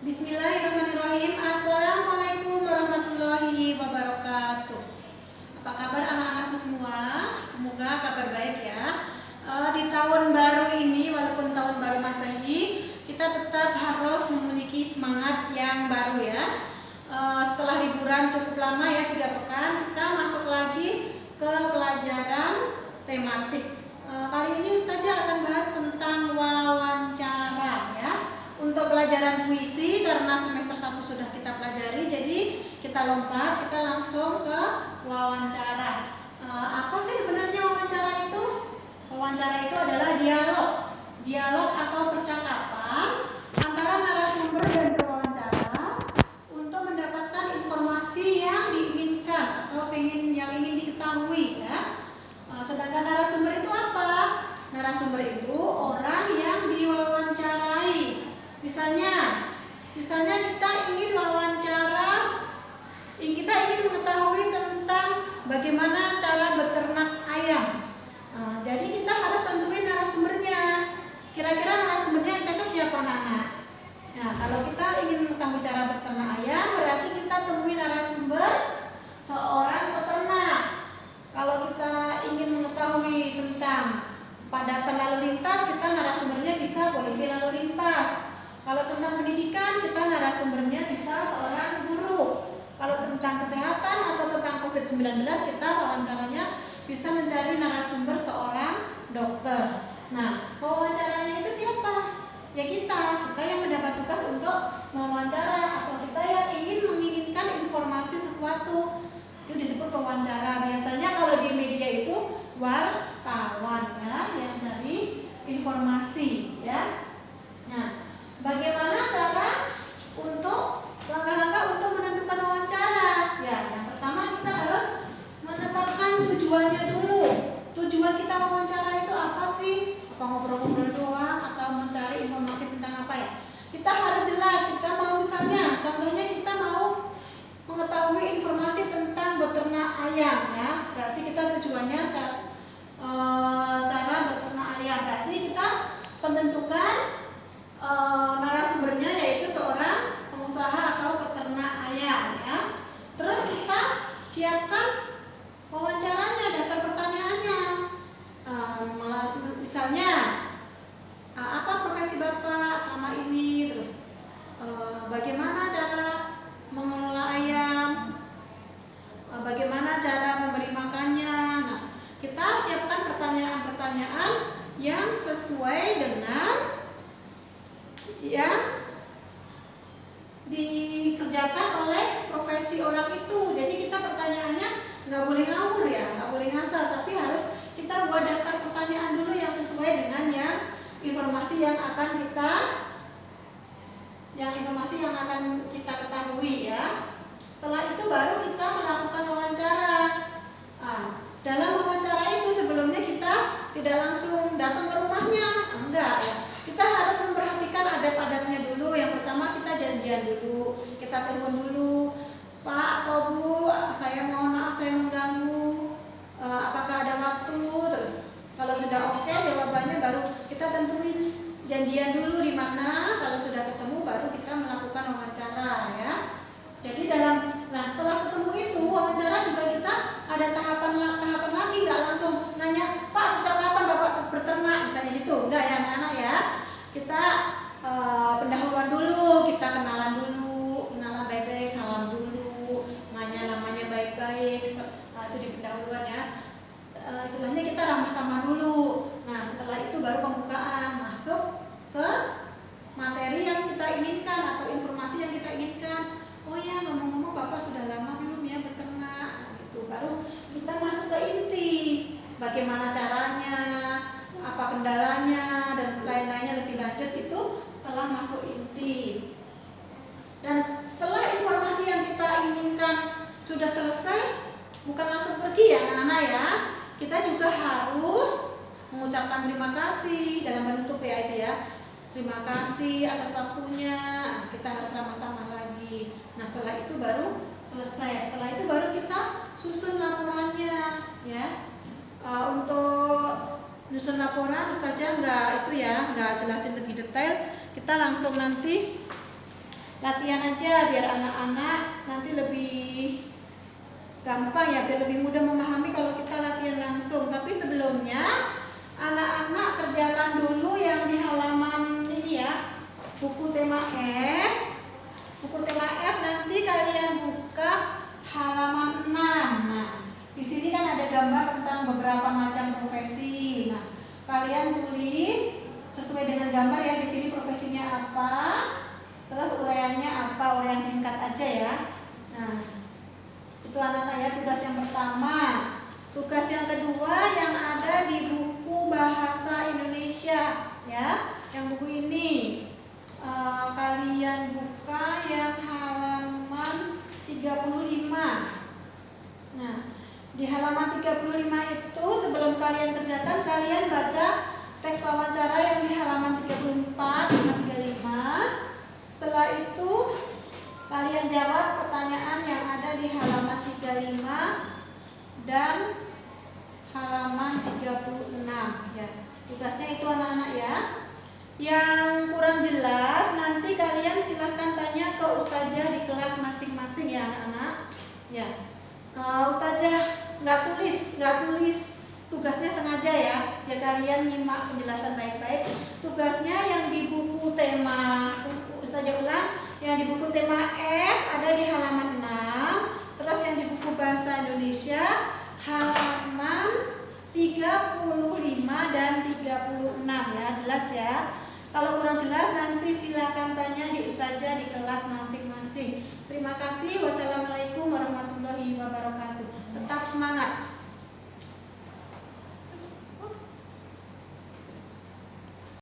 Bismillahirrahmanirrahim. Assalamualaikum warahmatullahi wabarakatuh. Apa kabar anak-anakku semua? Semoga kabar baik ya. Di tahun baru ini, walaupun tahun baru Masehi, kita tetap harus memiliki semangat yang baru ya. Setelah liburan cukup lama ya, 3 pekan, kita masuk lagi ke pelajaran tematik. Kali ini Ustazah akan bahas tentang wawancara ya. Untuk pelajaran puisi, karena semester 1 sudah kita pelajari, jadi kita lompat, kita langsung ke wawancara. Apa sih sebenarnya wawancara itu? Wawancara itu adalah dialog atau percakapan antara narasumber dan wawancara untuk mendapatkan informasi yang diinginkan atau yang ingin diketahui ya. Sedangkan narasumber itu apa? Narasumber itu orang yang diwawancarai. Misalnya kita ingin mengetahui tentang bagaimana cara beternak ayam. Jadi kita harus tentuin narasumbernya. Kira-kira narasumbernya yang cocok siapa anak-anak? Nah, kalau kita ingin mengetahui cara beternak ayam, berarti kita temui narasumber seorang peternak. Kalau kita ingin mengetahui tentang kepadatan lalu lintas, kita narasumbernya bisa polisi lalu lintas. Kalau tentang pendidikan, kita narasumbernya bisa seorang guru. Kalau tentang kesehatan atau tentang COVID-19, kita wawancaranya bisa mencari narasumber seorang dokter. Nah, wawancaranya itu siapa? Ya kita yang mendapat tugas untuk mewawancara, atau kita yang menginginkan informasi sesuatu. Itu disebut wawancara. Biasanya kalau di media itu wartawan ya, yang cari informasi ya. Nah, bagaimana cara langkah-langkah untuk menentukan wawancara? Ya, yang pertama kita harus menetapkan tujuannya dulu. Tujuan kita wawancara itu apa sih? Apa ngobrol-ngobrol doang atau mencari informasi tentang apa ya? Kita harus jelas, kita mau misalnya, contohnya kita mau mengetahui informasi tentang beternak ayam ya. Berarti kita tujuannya cara beternak ayam. Berarti kita penentukan narasumbernya yaitu seorang pengusaha atau peternak ayam ya. Terus kita siapkan wawancaranya, daftar pertanyaannya. Misalnya apa profesi Bapak selama ini, terus bagaimana cara mengelola ayam, bagaimana cara memberi makannya. Nah, kita siapkan pertanyaan-pertanyaan yang sesuai dengan yang dikerjakan oleh profesi orang itu. Jadi kita pertanyaannya nggak boleh ngawur ya, nggak boleh ngasal, tapi harus kita buat daftar pertanyaan dulu yang sesuai dengan informasi yang akan kita ketahui ya. Setelah itu baru kita melakukan wawancara. Dalam wawancara itu sebelumnya kita tidak langsung datang ke rumahnya, enggak ya. Kita harus memperhatikan adab-adabnya dulu. Yang pertama kita janjian dulu, kita telepon dulu, Pak atau Bu, saya mohon maaf saya mengganggu, apakah ada waktu. Terus kalau sudah oke jawabannya, baru kita tentuin janjian dulu di mana. Kalau sudah ketemu baru kita melakukan wawancara ya. Jadi setelah ketemu itu wawancara juga kita ada tahapan lagi, nggak langsung nanya, Pak sejak kapan Bapak berternak, misalnya gitu, enggak ya anak-anak ya. Kita pendahuluan dulu, kita kenalan baik-baik, salam dulu, nanya namanya baik-baik, itu di pendahuluan ya. Istilahnya kita ramah tamah dulu. Nah setelah itu baru pembukaan, masuk ke materi yang kita inginkan atau informasi yang kita inginkan. Oh ya, ngomong-ngomong Bapak sudah lama belum ya beternak? Gitu. Baru kita masuk ke inti, bagaimana caranya, apa kendalanya, dan lain-lainnya lebih lanjut itu setelah masuk inti. Dan setelah informasi yang kita inginkan sudah selesai, bukan langsung pergi ya anak-anak ya. Kita juga harus mengucapkan terima kasih dalam bentuk PA itu ya. Terima kasih atas waktunya. Kita harus ramah tamah lagi. Nah setelah itu baru selesai. Setelah itu baru kita susun laporannya ya. Untuk nyusun laporan Ustazah nggak jelasin lebih detail. Kita langsung nanti latihan aja biar anak-anak nanti lebih gampang ya, biar lebih mudah memahami kalau kita latihan langsung. Tapi sebelumnya anak-anak kerjakan dulu yang di halaman ini ya, buku tema F. Buku tema F nanti kalian buka halaman 6. Nah, di sini kan ada gambar tentang beberapa macam profesi. Nah, kalian tulis sesuai dengan gambar ya, di sini profesinya apa, terus uraiannya apa, uraian singkat aja ya. Nah, itu anak-anak ya, tugas yang pertama. Tugas yang kedua yang ada di buku Bahasa Indonesia ya, yang buku ini. Kalian buka yang halaman 35. Nah, di halaman 35 itu sebelum kalian kerjakan, kalian baca teks wawancara yang di halaman 34 sama 35. Setelah itu kalian jawab pertanyaan yang ada di halaman 35 dan halaman 36 ya. Tugasnya itu anak-anak ya. Yang kurang jelas nanti kalian silahkan tanya ke ustazah di kelas masing-masing ya anak-anak. Ya, ustazah nggak tulis tugasnya sengaja ya, biar kalian nyimak penjelasan baik-baik. Tugasnya yang di buku tema, ustazah ulang, yang di buku tema F ada di halaman 6, terus yang di buku Bahasa Indonesia halaman 35 dan 36 ya, jelas ya. Kalau kurang jelas nanti silakan tanya di ustazah di kelas masing-masing. Terima kasih. Wassalamualaikum warahmatullahi wabarakatuh. Tetap semangat.